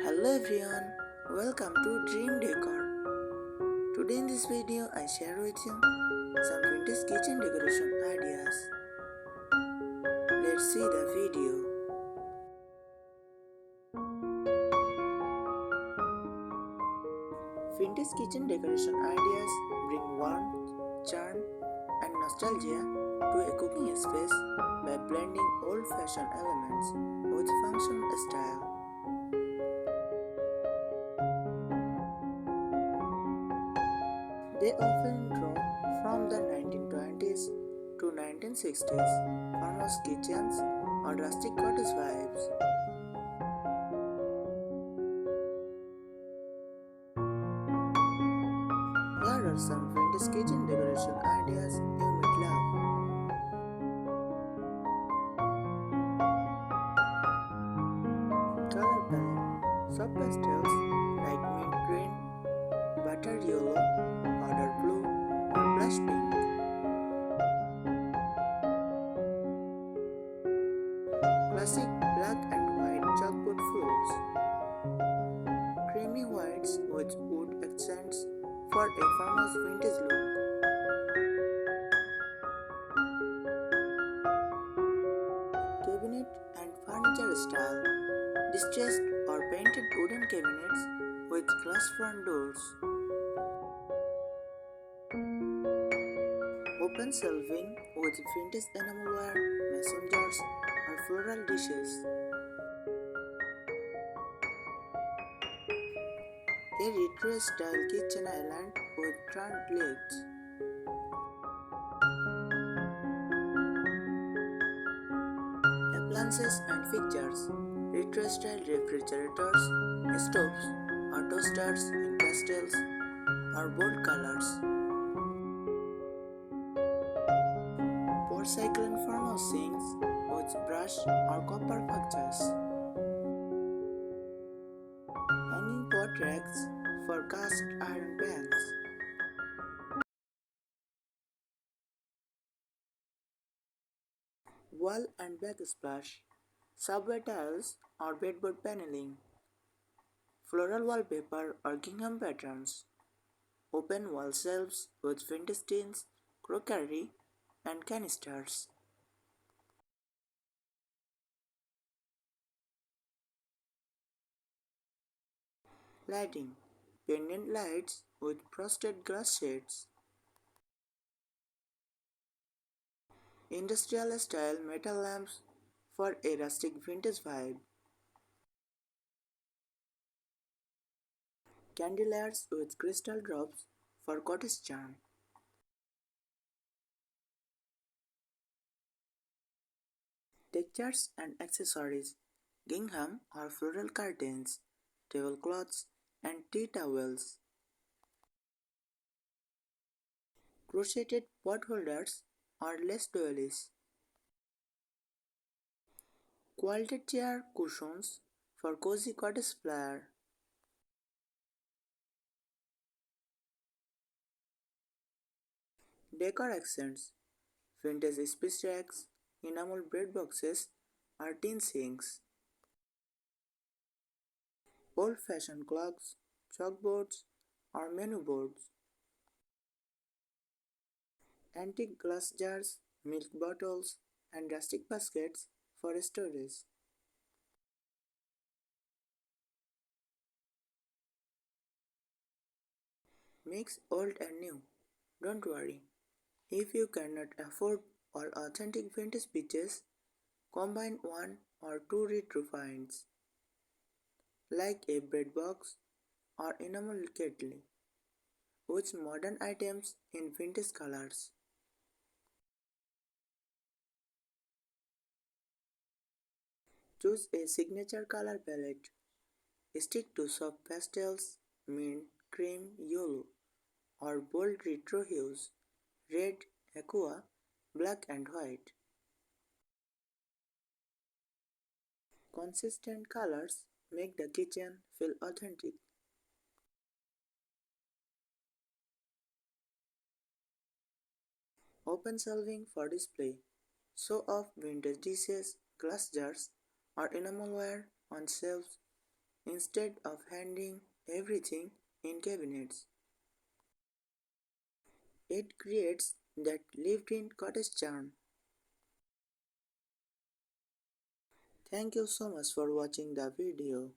Hello everyone, welcome to Dream Decor. Today in this video I share with you some vintage kitchen decoration ideas. Let's see the video. Vintage kitchen decoration ideas bring warmth, charm and nostalgia to a cooking space by blending old-fashioned elements with functional style. They often draw from the 1920s to 1960s farmers' kitchens or rustic cottage vibes. Here are some vintage kitchen decoration ideas you might love. Color palette: soft pastels like mint green, butter yellow, powder blue, or blush pink. Classic black and white chalkboard floors. Creamy whites with wood accents for a farmer's vintage look. Cabinet and furniture style. Distressed or painted wooden cabinets with glass front doors. Open shelving with vintage enamelware, mason jars, or floral dishes. A retro-style kitchen island with turned legs. Appliances and fixtures. Retro-style refrigerators, stoves, or toasters in pastels or bold colors. Porcelain farmhouse sinks with brush or copper fixtures. Hanging pot racks for cast iron pans. Wall and backsplash. Subway tiles or bedboard paneling. Floral wallpaper or gingham patterns. Open wall shelves with vintage tins, crockery, and canisters. Lighting: pendant lights with frosted glass shades. Industrial style metal lamps for a rustic vintage vibe. Candeliers with crystal drops for cottage charm. Textures and accessories: gingham or floral curtains, tablecloths, and tea towels. Crocheted pot holders or lace doilies. Quilted chair cushions for cozy cottage flair. Decor accents: vintage spice racks, enamel bread boxes, or tin sinks. Old-fashioned clocks, chalkboards, or menu boards. Antique glass jars, milk bottles, and rustic baskets for storage. Mix old and new. Don't worry. If you cannot afford all authentic vintage pieces, combine one or two retro finds, like a bread box or enamel kettle, with modern items in vintage colors. Choose a signature color palette. Stick to soft pastels, mint, cream, yellow, or bold retro hues, red, aqua, black and white. Consistent colors make the kitchen feel authentic. Open shelving for display. Show off vintage dishes, glass jars, or enamelware on shelves instead of handing everything in cabinets. It creates that lived-in cottage charm. Thank you so much for watching the video.